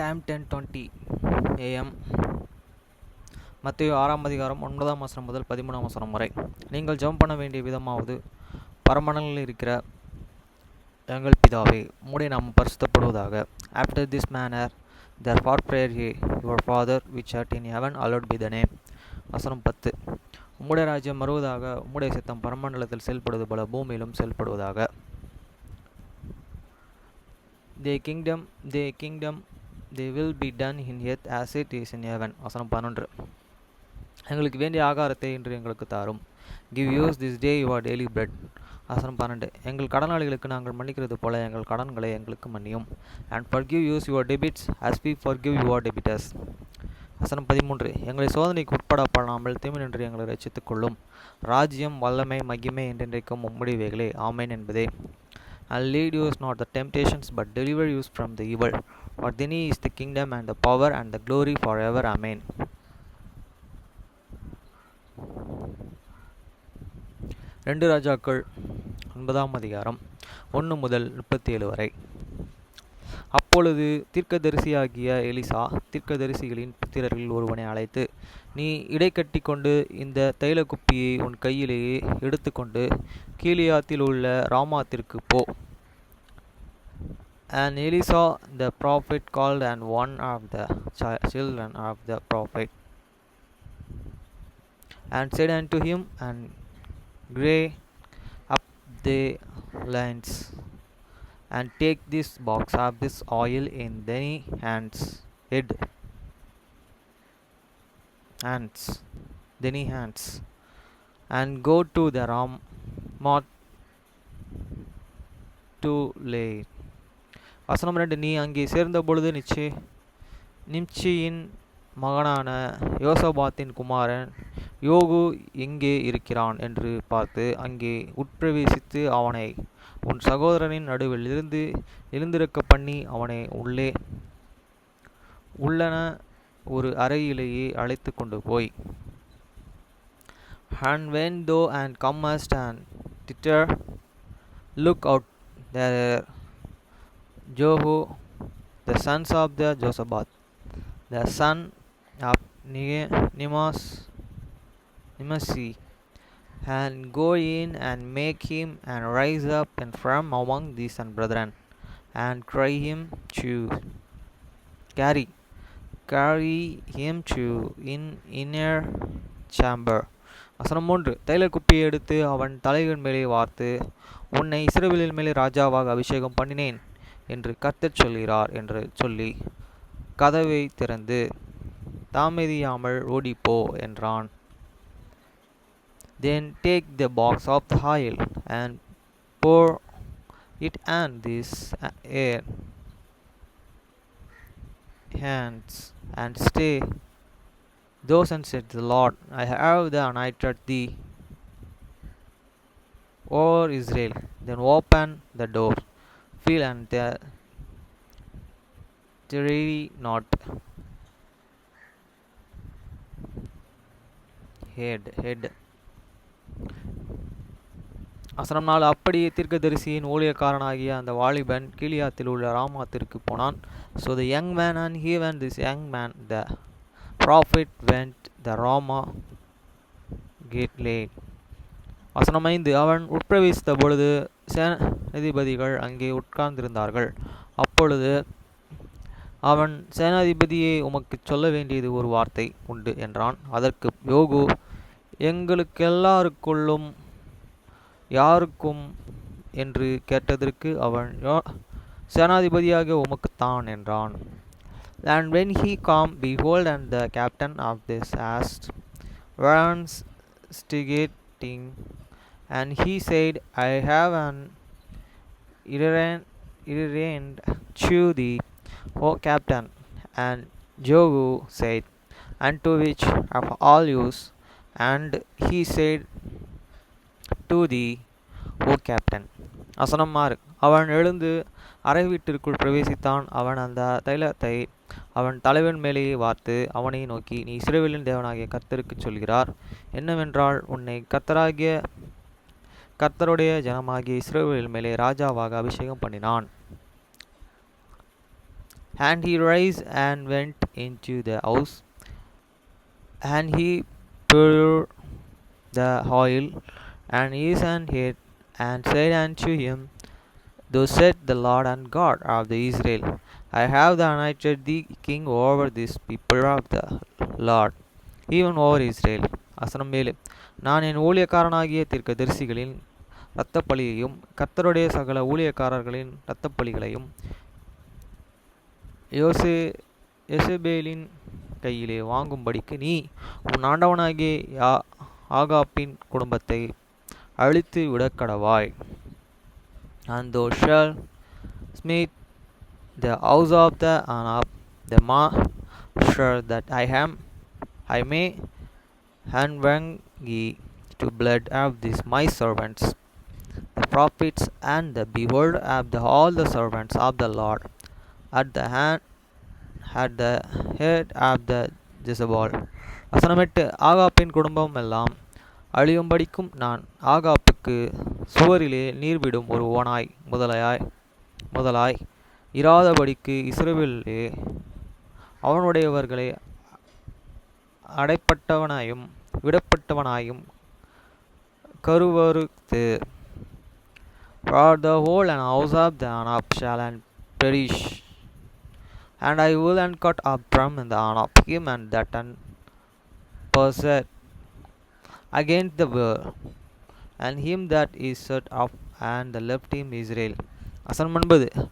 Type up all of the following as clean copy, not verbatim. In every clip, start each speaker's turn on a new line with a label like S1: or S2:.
S1: Time 10:20 AM. மத்தேயு 6 அதிகாரம் 9 முதல் 13 வரை. நீங்கள் ஜெபம் பண்ண வேண்டிய விதமாவது, பரமண்டலங்களில் இருக்கிற எங்கள் பிதாவே, உம்முடைய நாமம் பரிசுத்தப்படுவதாக. After this manner therefore pray ye, your Father which art in heaven, hallowed be thy name. வசனம் 10. உம்முடைய ராஜ்யம் வருவதாக, உம்முடைய சித்தம் பரமண்டலத்தில் செயல்படுவது போல பூமியிலும் செயல்படுவதாக. Thy kingdom they will be done in earth as it is in heaven. வசனம் 11. எங்களுக்கு வேண்டிய ஆகாரத்தை இன்று எங்களுக்கு தாரும். Give us this day your daily bread. வசனம் 12. எங்கள் கடனாளிகளுக்கு நாங்கள் மன்னிக்கிறது போல எங்கள் கடன்களை எங்களுக்கு மன்னியும். And forgive us your debits as we forgive your debtors. வசனம் 13. எங்களை சோதனைக்கு உட்பட பண்ணாமல் தீமையின்றி எங்களை ரட்சித்துக் கொள்ளும். ராஜ்யம், வல்லமை, மகிமை என்றென்றைக்கும் உம்முடையவைகளே. ஆமென் என்பதே. And lead us not the temptations, but deliver us from the evil. For thine is the kingdom and the power and the glory forever. Amen. ரெண்டு ராஜாக்கள் 9 அதிகாரம் 1 முதல் 37 வரை. அப்பொழுது தீர்க்கதரிசியாகிய எலிசா தீர்க்கதரிசிகளின் புத்திரரில் ஒருவனை அழைத்து, நீ இடைக்கட்டி கொண்டு இந்த தைல குப்பியை உன் கையிலேயே எடுத்துக்கொண்டு கீலியாத்தில் உள்ள ராமாத்திற்கு போ. And Elisha the prophet called and one of the children of the prophet and said unto him, and gray up the lines, and take this box of this oil in thine hands, and go to the Ramoth to lay. வசனம் 2. நீ அங்கே சேர்ந்த பொழுது நிம்சியின் மகனான யோசபாத்தின் குமாரன் யோகு எங்கே இருக்கிறான் என்று பார்த்து அங்கே உட்பிரவேசித்து அவனை உன் சகோதரனின் நடுவில் எழுந்திருக்க பண்ணி அவனை உள்ளன ஒரு அறையிலேயே அழைத்து கொண்டு போய். And when thou and comest and thither, look out there Jehu, the sons of the Josaphat, the son of Nimasi, and go in and make him and rise up and from among these and brethren, and carry him to in inner chamber. வசனம் 3. தைல குப்பியை எடுத்து அவன் தலையின் மேலே வார்த்து, உன்னை இஸ்ரவேலின் மேலே ராஜாவாக அபிஷேகம் பண்ணினேன் என்று கர்த்தர் சொல்கிறார் என்று சொல்லி கதவை திறந்து தாமதியாமல் ஓடிப்போ என்றான். Then take the box of the oil and pour it on these hands and stay those and said the Lord, I have the anointed thee over Israel. Then open the door, feel and tarry not. Head. வசனம் 4. அப்படியே தீர்க்கதரிசியின் ஊழியக்காரனாகிய அந்த வாலிபன் கீலியாத்தில் உள்ள ராமாத்திற்கு போனான். So the young man and even this young man the prophet went the Ramah gate late. வசனம் 5. அவன் உட்பிரவேசித்த பொழுது சேனாதிபதிகள் அங்கே உட்கார்ந்திருந்தார்கள். அப்பொழுது அவன், சேனாதிபதியே, உமக்கு சொல்ல வேண்டியது ஒரு வார்த்தை உண்டு என்றான். அதற்கு யோகு, எங்களுக்கெல்லாருக்குள்ளும் யாருக்கும் என்று கேட்டதற்கு அவன், சேனாதிபதியாக உமக்குத்தான் என்றான். And when he came, behold, and the captain of this host were instigating, and he said, I have an errand to thee, O captain. And Jehu said, unto which of all use? And he said, to thee, O captain. வசனம் 6. அவன் எழுந்து அறை வீட்டிற்குள் பிரவேசித்தான். அவன் அந்த தைலத்தை அவன் தலைவன் மேலேயே வார்த்து அவனை நோக்கி, நீ இஸ்ரவேலின் தேவனாகிய கர்த்தருக்கு சொல்கிறார் என்னவென்றால், உன்னை கர்த்தருடைய ஜனமாகிய இஸ்ரவேல் மேலே ராஜாவாக அபிஷேகம் பண்ணினான். And he rose and went into the house, and he poured the oil and his head, and said unto him, Thus said the Lord and God of the Israel, I have anointed thee king over this people of the Lord, even over Israel. வசனம் 7. நான் என் ஊழியக்காரனாகிய தீர்க்கதரிசிகளின் இரத்தப்பலியையும் கர்த்தருடைய சகல ஊழியக்காரர்களின் இரத்தப்பலிகளையும் யேசபேலின் கையிலே வாங்கும்படிக்கு நீ உன் ஆண்டவனாகிய ஆகாப்பின் குடும்பத்தை அழித்து விடக்கடவாய். And thou shalt smite the house of the Anab, the master, that I may unvenge to blood of these my servants, the prophets, and the behold of all the servants of the Lord, at the head of the Jezebel. வசனம் 8. ஆகாப்பின் குடும்பம் எல்லாம் அழியும்படிக்கும் நான் ஆகாப்புக்கு சுவரிலே நீர்விடும் ஒரு ஓனாய் முதலாய் இராதபடிக்கு இஸ்ரவேலிலே அவனுடையவர்களை அடைப்பட்டவனாயும் விடப்பட்டவனாயும் கருவறுத்து, For the whole and house of the Anab shall perish, and I will cut up from the Anab him and that possessed against the world, and him that is set up, and the left him Israel. வசனம் 9.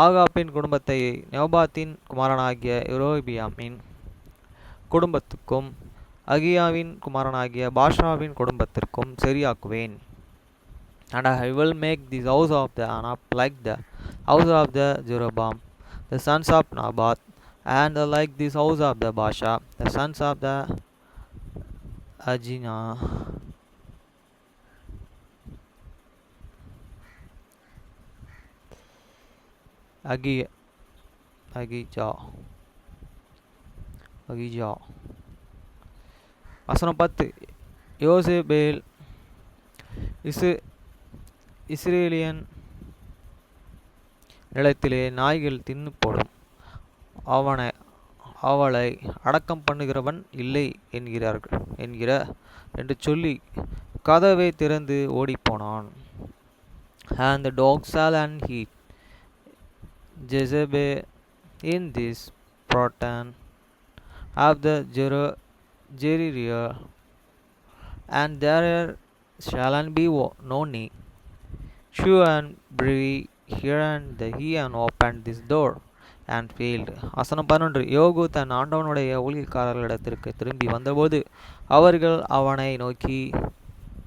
S1: ஆகாப்பின் குடும்பத்தை நெபாத்தின் குமாரனாகிய யெரொபெயாமின் குடும்பத்துக்கும் அகியாவின் குமாரனாகிய பாஷாவின் குடும்பத்திற்கும் சரியாக்குவேன். And I will make this house of the Anab like the house of the Jeroboam, the sons of Naboth, and like this house of the Baasha, the sons of the Ajinah. அகிஜா. வசனம் 10. யோசேபேல் இஸ்ரேலியன் நிலத்திலே நாய்கள் தின்னு போடும், அவளை அடக்கம் பண்ணுகிறவன் இல்லை என்று சொல்லி கதவை திறந்து ஓடிப்போனான். And the dogs shall eat Jezebel in this proton of the Jeriah, and there shall be no need. Shew and Bree here, and he opened this door and failed. வசனம் 11. யோகு தன் ஆண்டவனுடைய ஊழியக்காரர்களிடத்திற்கு திரும்பி வந்தபோது அவர்கள் அவனை நோக்கி,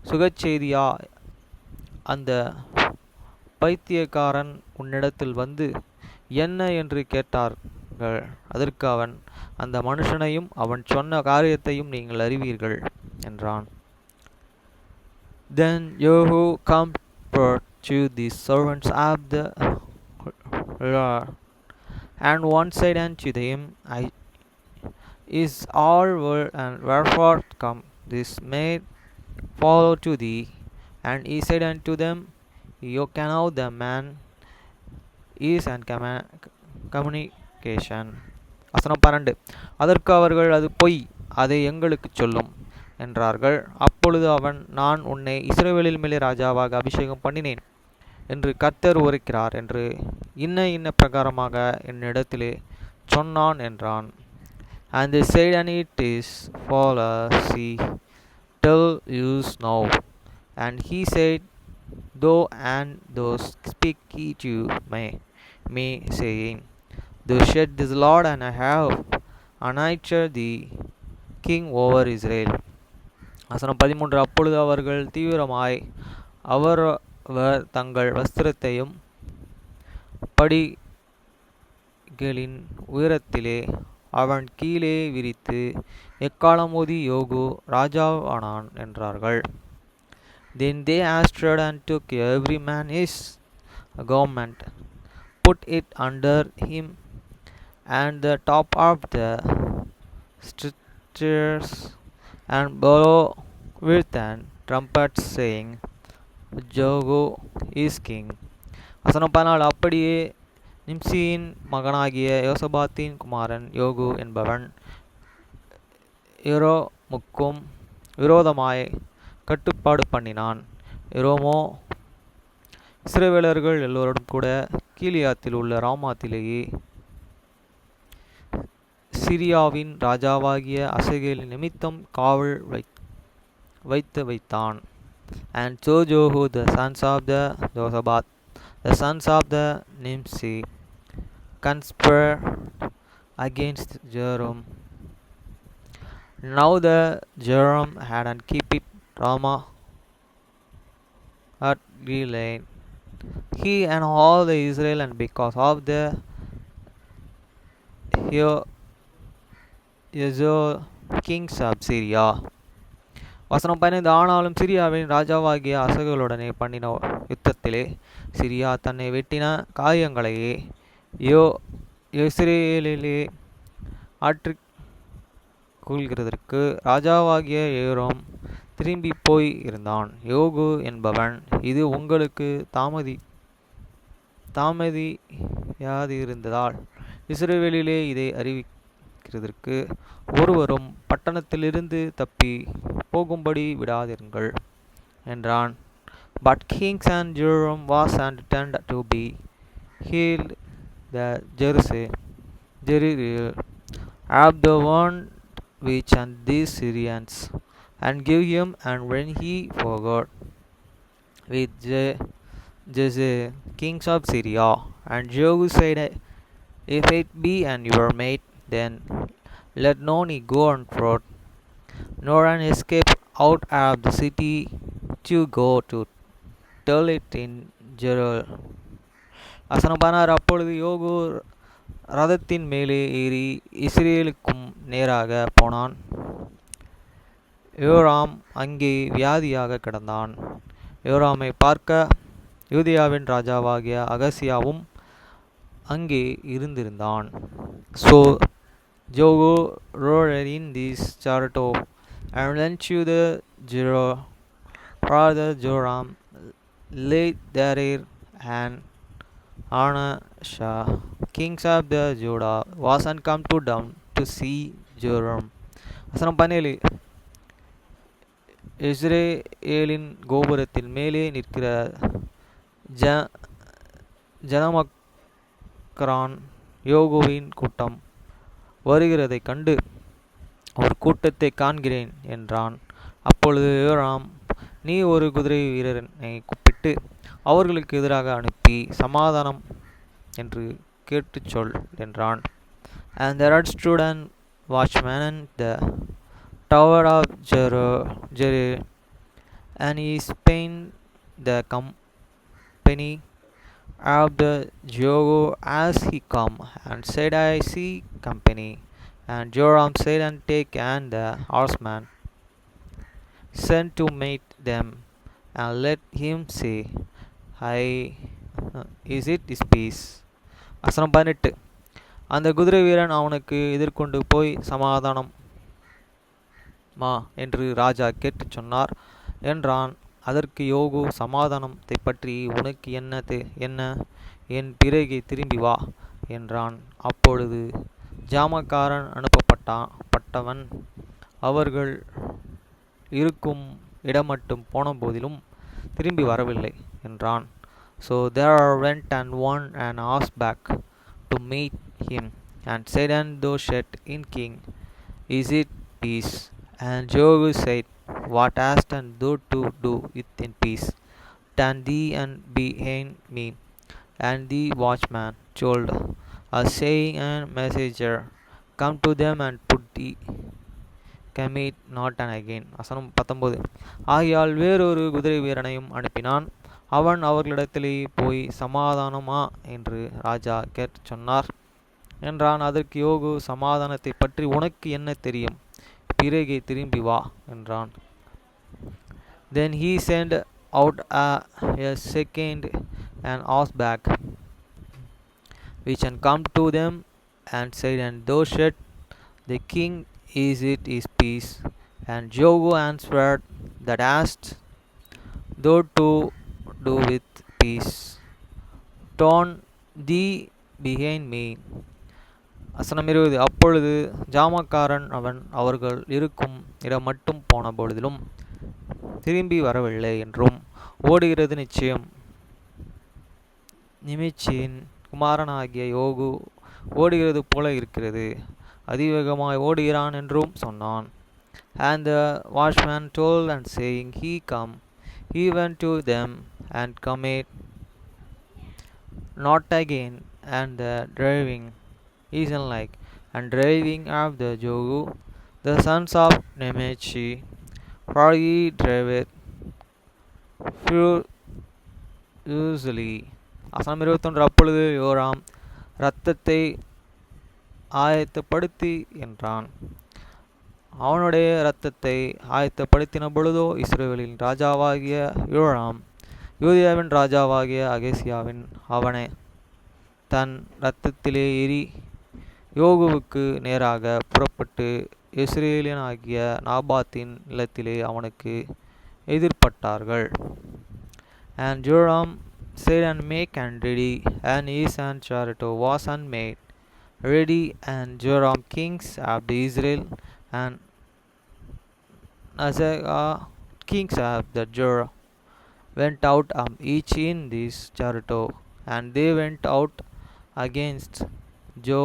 S1: சுகச்செய்தியா? அந்த பைத்தியக்காரன் உன்னிடத்தில் வந்து என்ன என்று கேட்டார்கள். அதற்கு அவன், அந்த மனுஷனையும் அவன் சொன்ன காரியத்தையும் நீங்கள் அறிவீர்கள் என்றான். Then Jehu comforted to the servants of the Lord, and one said unto them, Is all world, and wherefore come this maid follow to thee? And he said unto them, You can know the man is and communication. வசனம் 12. அதற்கு அவர்கள், அது பொய், அதை எங்களுக்கு சொல்லும் என்றார்கள். அப்பொழுது அவன், நான் உன்னை இஸ்ரவேலின் மேலே ராஜாவாக அபிஷேகம் பண்ணினேன் என்று கர்த்தர் உரைக்கிறார் என்று இன்ன பிரகாரமாக என்னிடத்திலே சொன்னான் என்றான். And they said, and it is see, tell us now. And he said, Thou and those speak ye to me, saying, Thus said this Lord, and I have anointed thee king over Israel. வசனம் 13. அப்பொழுது அவர்கள் தீவிரமாய் அவரவர் தங்கள் வஸ்திரத்தையும் படிகளின் உயரத்திலே அவன் கீழே விரித்து எக்காலம் ஓதி, யோகு ராஜாவானான் என்றார்கள். Then they answered and took every man his garment, put it under him, and the top of the stairs, and blow with an trumpet, saying, Jogu is king. வசனம் 14. அப்படியே நிம்சியின் மகனாகிய யோசபாத்தின் குமாரன் யோகு என்பவன் யோரோமுக்கும் விரோதமாய் கட்டுப்பாடு பண்ணினான். யோரோமோ இஸ்ரவேலர்கள் எல்லோரும் கூட கீலியாத்தில் உள்ள ராமாத்திலேயே சிரியாவின் ராஜாவாகிய அசகேலின் நிமித்தம் காவல் வைத்தான். And so Jehu, the sons of the Josaphat, the sons of the Nimsi, conspired against Jehoram. Now the Jehoram had and keep it Ramah at Gilead, he and all the Israel, and because of the kings of Syria. வசனம் 15. ஆனாலும் சிரியாவின் ராஜாவாகிய அசகேலுடனே பண்ணின யுத்தத்திலே Syria தன்னை வெட்டின காயங்களையே இஸ்ரேலிலே ஆற்றிக் கொள்கிறதற்கு ராஜாவாகிய யோராம் திரும்பி போய் இருந்தான். யோகு என்பவன், இது உங்களுக்கு தாமதியாதிருந்ததால் இஸ்ரவேலிலே இதை அறிவிக்கிறதற்கு ஒருவரும் பட்டணத்திலிருந்து தப்பி போகும்படி விடாதிருங்கள் என்றான். But King Jehoram was and turned to be healed the Jeriel of the one which and these Syrians, and give him, and when he forgot with Jeze, kings of Syria. And Jehu said, if it be and your mate, then let none go on foot, nor an escape out of the city to go to tell it in Jeriel. வசனம் 16. அப்பொழுது யோகு ரதத்தின் மேலே ஏறி இஸ்ரேலுக்கும் நேராக போனான். யோராம் அங்கே வியாதியாக கிடந்தான். யோராமை பார்க்க யூதேயாவின் ராஜாவாகிய அகசியாவும் அங்கே இருந்திருந்தான். So Jehu rode in this chariot and went to the Jeriel. Father Joram lay there, and Anasha, kings of the Judah, was and come to down to see Joram. வசனம் 17. இஸ்ரேலின் கோபுரத்தின் மேலே நிற்கிற ஜனமக்ரான் யோகுவின் கூட்டம் வருகிறதைக் கண்டு ஒரு கூட்டத்தை காண்கிறேன் என்றான். அப்பொழுது யோராம், நீ ஒரு குதிரை வீரனை கூப்பிட்டு அவர்களுக்கு எதிராக அனுப்பி சமாதானம் என்று கேட்டுச் சொல் என்றான். And there stood an watchman in the tower of Jeriel, and he spake the company of the Jehu as he come, and said, I see company. And Joram said, and take and the horseman sent to meet them, and let him say, is it his peace? வசனம் 18. அந்த குதிரை வீரன் அவனுக்கு எதிர்கொண்டு போய் சமாதானமா என்று ராஜா கேட்டுச் சொன்னார் என்றான். அதற்கு யோகு, சமாதானத்தை பற்றி உனக்கு என்ன, என் பிறகே திரும்பி வா என்றான். அப்பொழுது ஜாமக்காரன் அனுப்பப்பட்டவன் அவர்கள் இருக்கும் இடமட்டும் போன போதிலும் திரும்பி வரவில்லை என்றான். So there went and one and asked back to meet him, and said unto the king, is it peace? And Jehu said, what hast thou to do with in peace? Stand thee and behind me. And the watchman told us, saying, and messenger come to them, and put the commit not and again. வசனம் 19. ஆகையால் வேறொரு குதிரை வீரனையும் அனுப்பினான். அவன் அவர்களிடத்திலே போய் சமாதானமா என்று ராஜா கேட்டுச் சொன்னார் என்றான். அதற்கு யோகு, சமாதானத்தை பற்றி உனக்கு என்ன தெரியும், பிறகே திரும்பி வா என்றான். Then he sent out a second and asked back, which and come to them, and said, and thou said, the king, is it his peace? And Jehu answered, that hast thou to do with peace? Turn thee behind me. வசனம் 20. அப்பொழுது ஜாமக்காரன் அவர்கள் இருக்கும் இடம் மட்டும் போன பொழுதிலும் திரும்பி வரவில்லை என்றும், ஓடுகிறது நிமிச்சியின் குமாரனாகிய யோகு ஓடுகிறது போல இருக்கிறது, அதிவேகமாய் ஓடுகிறான் என்றும் சொன்னான். And the watchman told and saying, He come. He went to them and cometh not again, and the driving is unlike, and driving of the Jogu, the sons of Nemechi, for he driveth furiously. வசனம் 21. அப்பொழுது யோராம் இரத்தத்தை ஆயத்தப்படுத்தி என்றான். அவனுடைய இரத்தத்தை ஆயத்தப்படுத்தின பொழுதோ இஸ்ரவேலின் ராஜாவாகிய யோராம் யூதேயாவின் ராஜாவாகிய அகசியாவின் அவனை தன் இரத்தத்திலே ஏறி யோகுவுக்கு நேராக புறப்பட்டு இஸ்ரேலியனாகிய நாபாத்தின் நிலத்திலே அவனுக்கு எதிர்ப்பட்டார்கள். And Joram said, and make and ready, and his son Charito was unmade ready, and Joram kings of the Israel and Azagah kings of the Judah went out each in this Charito, and they went out against Jo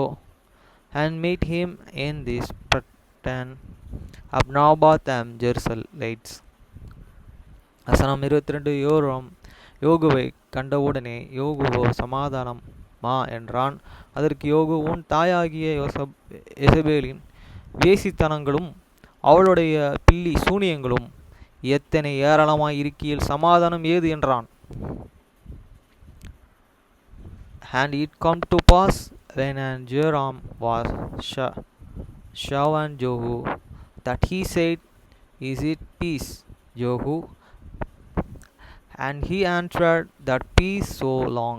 S1: and meet him in this Patan of Naboth and Jerusalemites. வசனம் 22. யோராம் யோகுவை கண்டவுடனே யோகுவோ சமாதானம் மா என்றான். அதற்கு யோகு, உன் தாயாகிய எசபேலின் வேசித்தனங்களும் அவளுடைய பில்லி சூனியங்களும் எத்தனை ஏராளமாய் இருக்கையில் சமாதானம் ஏது என்றான். And it come to pass when Joram was shown Jehu, that he said, Is it peace, Jehu? And he answered, that peace so long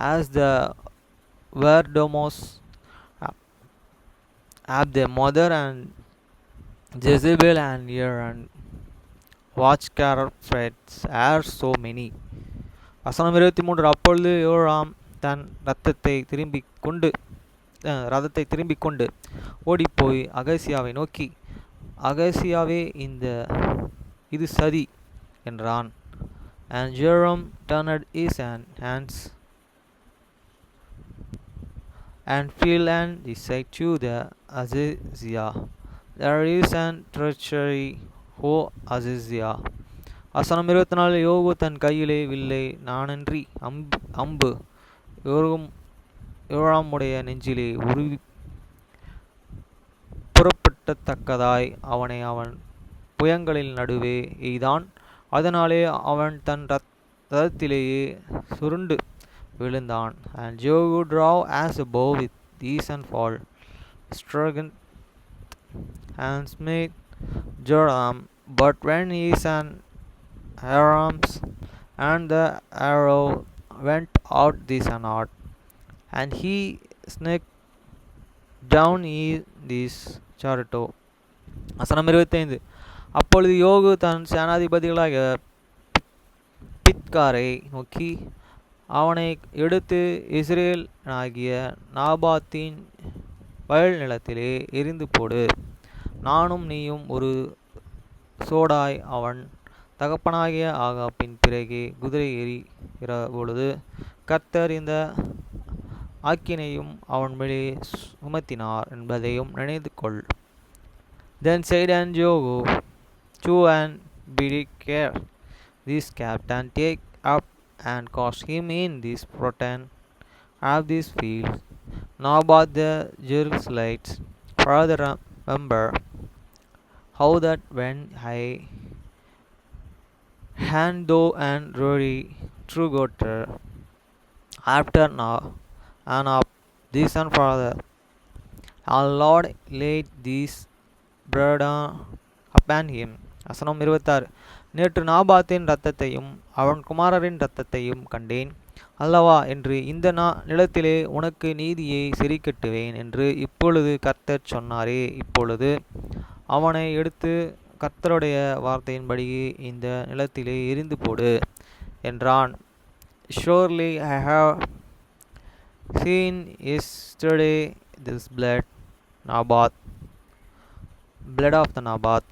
S1: as the Verdomos of the mother and Jezebel and and watchcarpets are so many. வசனம் 23. அப்பொழுது யோராம் தன் ரதத்தை திரும்பிக் கொண்டு ஓடிப்போய் அகசியாவை நோக்கி, அகசியாவே, இது சதி என்றான். And Joram turned his hands and fell and he said to the Azaziah, There is an treachery, O Azaziah. வசனம் 24. யோகு தன் கையிலே வில்லை நானன்றி அம்பு யோராமுடைய நெஞ்சிலே உருவி புறப்பட்டத்தக்கதாய் அவனை அவன் புயங்களின் நடுவே எய்தான். அதனாலே அவன் தன் ரதத்திலேயே சுருண்டு விழுந்தான். And Jehu drove as a bow with his and fall, struck and smote Joram. But when his son Aram's and the arrow went out this and out, and he snuck down this Charito. வசனம் 25. அப்பொழுது யோகு தன் சேனாதிபதிகளாகிய பித்காரை நோக்கி அவனை எடுத்து Israel ஆகிய நாபாத்தின் வயல் நிலத்திலே எரிந்து போடு, நானும் நீயும் ஒரு சோடாய். அவன் தகப்பனாகிய ஆகாப்பின் பிறகே குதிரை ஏறுகிற பொழுது கர்த்தர் இந்த ஆக்கினையும் அவன் மேலே சுமத்தினார் என்பதையும் நினைத்து கொள். Then said Jehu to and Bidkar this captain, take up and cast him in this Patan of this field. Naboth the Jerusalemites further remember how that when I hand thou and Rory true gotter after now and up this and further, our Lord laid this burden upon him. வசனம் 26. நேற்று நாபாத்தின் இரத்தத்தையும் அவன் குமாரரின் இரத்தத்தையும் கண்டேன் அல்லவா என்று இந்த நிலத்திலே உனக்கு நீதியை செறிக்கட்டுவேன் என்று இப்பொழுது கர்த்தர் சொன்னாரே. இப்பொழுது அவனை எடுத்து கர்த்தருடைய வார்த்தையின்படி இந்த நிலத்திலே எரிந்து போடு என்றான். Surely I have Seen yesterday this Naboth, blood of the Naboth,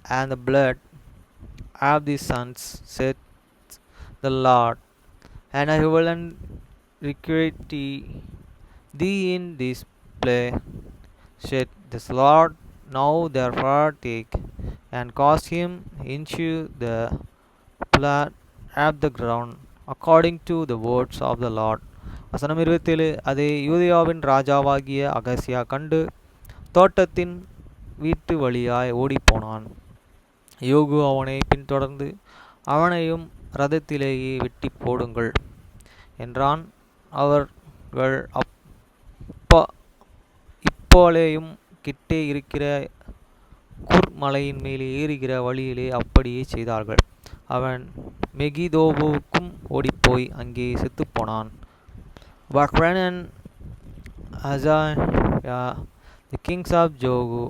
S1: and the blood of the sons, said the Lord, and I will requite thee in this place, said this Lord. Now therefore take and cast him into the plat of the ground, according to the words of the Lord. வசனம் 27. அதை யூதேயாவின் ராஜாவாகிய அகசியா கண்டு தோட்டத்தின் வீட்டு வழியாய் ஓடிப்போனான். யோகு அவனை பின்தொடர்ந்து அவனையும் ரதத்திலேயே வெட்டி போடுங்கள் என்றான். அவர்கள் இப்போலேயும் கிட்டே இருக்கிற குர் மலையின் மேலே ஏறுகிற வழியிலே அப்படியே செய்தார்கள். அவன் மெகிதோவுக்கும் ஓடிப்போய் அங்கே செத்துப்போனான். Bakran and Azariah, the kings of Jogu,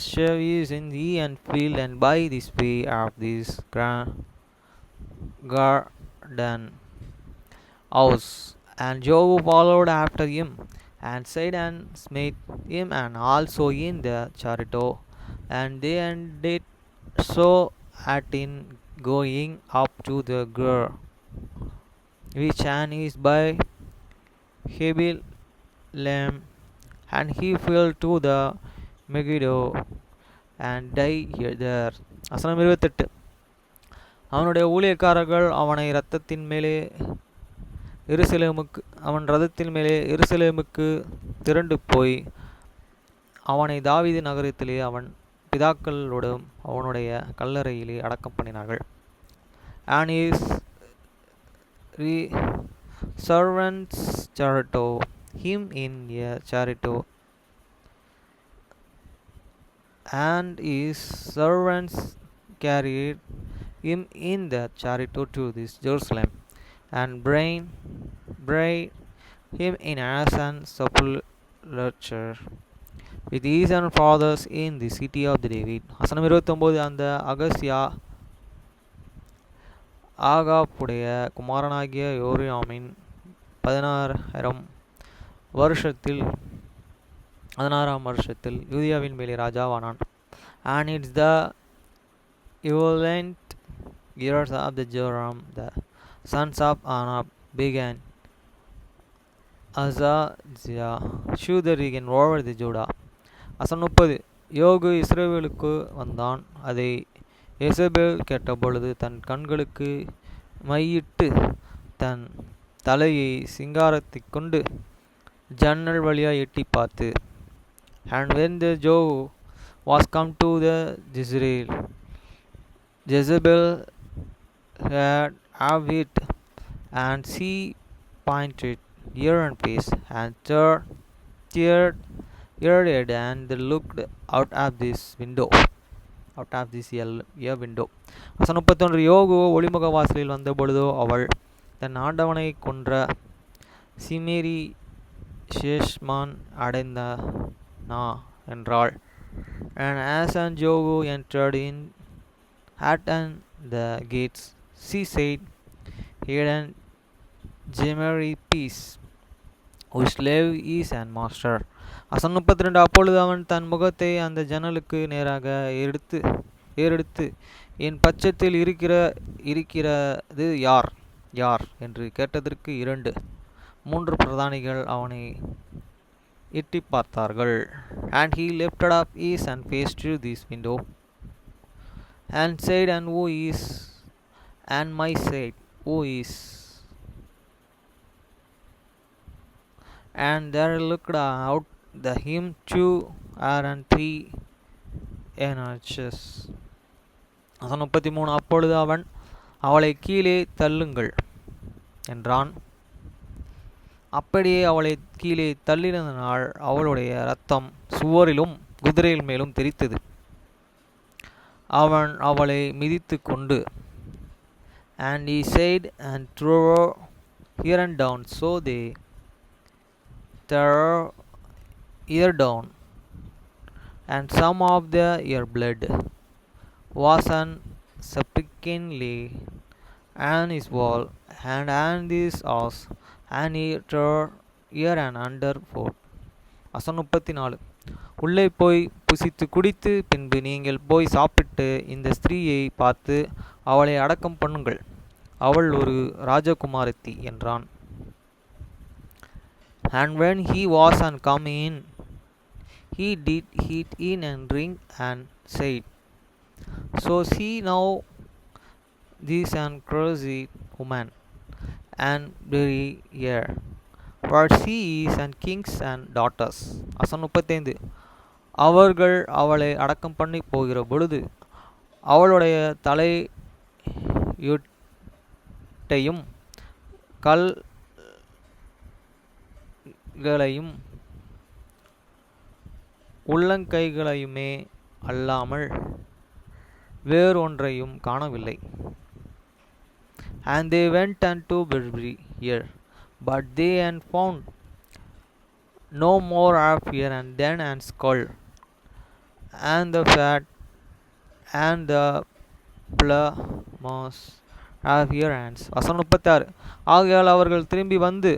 S1: Shavis in the and field and by this way of this garden house. And Jogu followed after him, and said and smote him, and also in the chariot. And they ended so at in going up to the Gur, which an is by Hebelam, and he fell to the Megiddo and died there. வசனம் 28. அவனுடைய ஊழியக்காரர்கள் அவனை அவன் ரதத்தின் மேலே எருசலேமுக்கு திரண்டு போய் அவனை தாவீது நகரத்திலே அவன் பிதாக்களோடும் அவனுடைய கல்லறையிலே அடக்கம் பண்ணினார்கள். And his servants charito him in a charito, and his servants carried him in the charito to this Jerusalem, and buried him in an sepulchre with his own fathers in the city of the David. வசனம் 29. அந்த அகசியா ஆகாப்புடைய குமாரனாகிய யோரியாமின் 16ஆம் வருஷத்தில் யூதியாவின் மேலே ராஜாவானான். And it's the equivalent years of the Joram, the sons of Anab, began Azaziah, shew the reign over the Judah. வசனம் 30. யோகு இஸ்ரவேலுக்கு வந்தான். அதை எசபேல் கேட்டபொழுது தன் கண்களுக்கு மையிட்டு தன் தலையை சிங்காரத்தைக் கொண்டு ஜன்னல் வழியாய் எட்டி பார்த்து, And when the Jehu was come to the Jezebel had of it, and she pointed ear and face, and teared ear head, and looked out of this window. வசனம் 31. யோகு ஒளிமுக வாசலில் வந்த பொழுதோ அவள் தன் ஆண்டவனை கொன்ற சிமேரி ஷேஷ்மான் அடைந்தனா என்றாள். And as and Jogu entered in at and the gates, she said, Here and Jemeri peace, whose slave is and master. வசனம் 32. அப்பொழுது அவன் தன் முகத்தை அந்த ஜன்னலுக்கு நேராக ஏறெடுத்து என் பட்சத்தில் இருக்கிறது யார் என்று கேட்டதற்கு 3 பிரதானிகள் அவனை எட்டி பார்த்தார்கள். And he lifted up his and face to this window, and said, And who is? And my said, Who is? And there looked out the him 2 and 3 enarches. வசனம் 33. அப்பொழுது அவன் அவளை கீழே தள்ளுங்கள் என்றான். அப்படியே அவளை கீழே தள்ளினதனால் அவளுடைய இரத்தம் சுவரிலும் குதிரையில் மேலும் தெரித்தது. அவன் அவளை மிதித்து கொண்டு, And he said, And throw here and down. So they threw ear down, and some of the ear blood was on subsequently and his wall, and his house, and he tore here and under foot. வசனம் 34. உள்ளே போய் புசித்து குடித்து பின்பு நீங்கள் போய் சாப்பிட்டு இந்த ஸ்திரீயை பார்த்து அவளை அடக்கம் பண்ணுங்கள், அவள் ஒரு ராஜகுமாரத்தி என்றான். And when he was come in, he did eat in and drink, and said, So see now this an crazy woman, and bury here, for she is and kings and daughters. வசனம் 35. அவர்கள் அவளை அடக்கம் பண்ணி போகிற பொழுது அவளுடைய தலையொட்டையும் கல்களையும் உள்ளங்கைகளையுமே அல்லாமல் வேறொன்றையும் காணவில்லை. And they went unto bury here, but they and found no more half here and then and skull, and the fat, and the plumas half here hands. வசனம் 36. ஆகையால் அவர்கள் திரும்பி வந்து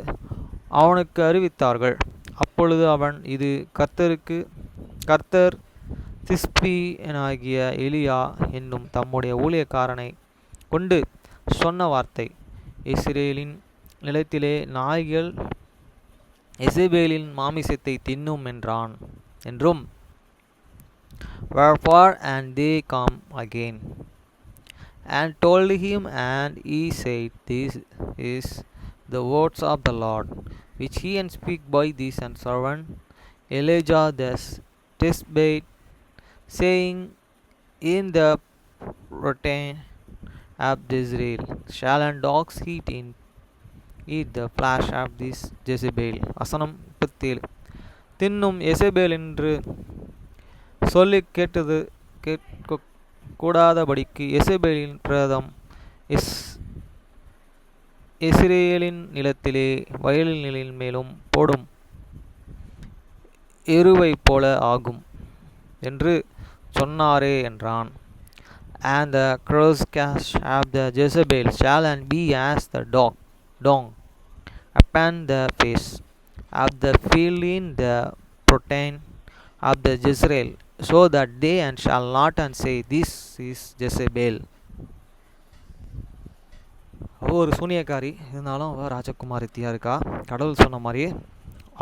S1: அவனுக்கு அறிவித்தார்கள். அப்பொழுது அவன், இது கர்த்தர் திஸ்பியனாகிய எலியா என்னும் தம்முடைய ஊழியக்காரனை கொண்டு சொன்ன வார்த்தை, இஸ்ரேலின் நிலத்திலே நாய்கள் எசேபேலின் மாமிசத்தை தின்னும் என்றும். Wherefore and they come again and told him, and he said, This is the words of the Lord, which he and speak by this and servant Elijah the Tishbite, saying, In the protein of Israel shall and dogs eat the flesh of this Jezebel. வசனம் 37. தின்னும் எசேபேல் என்று சொல்லி கேட்க கூடாதபடிக்கு எசேபேலின் பிரேதம் இஸ்ரேலின் நிலத்திலே violin மேலும் போடும் எருவைப் போல ஆகும் என்று சொன்னாரே என்றான். And the crosscash of the Jezebel shall and be as the dong upon the face of the field in the protein of the Jezreel, so that they and shall not and say, This is Jezebel. ஒரு சூனியக்காரி இருந்தாலும் அவள் ராஜகுமாரத்தியாக இருக்கா. கடவுள் சொன்ன மாதிரியே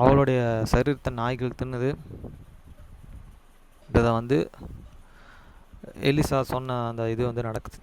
S1: அவளுடைய சரீரத்தை நாய்கள் தின்னுது. இதை எலிசா சொன்ன அந்த இது நடக்குது.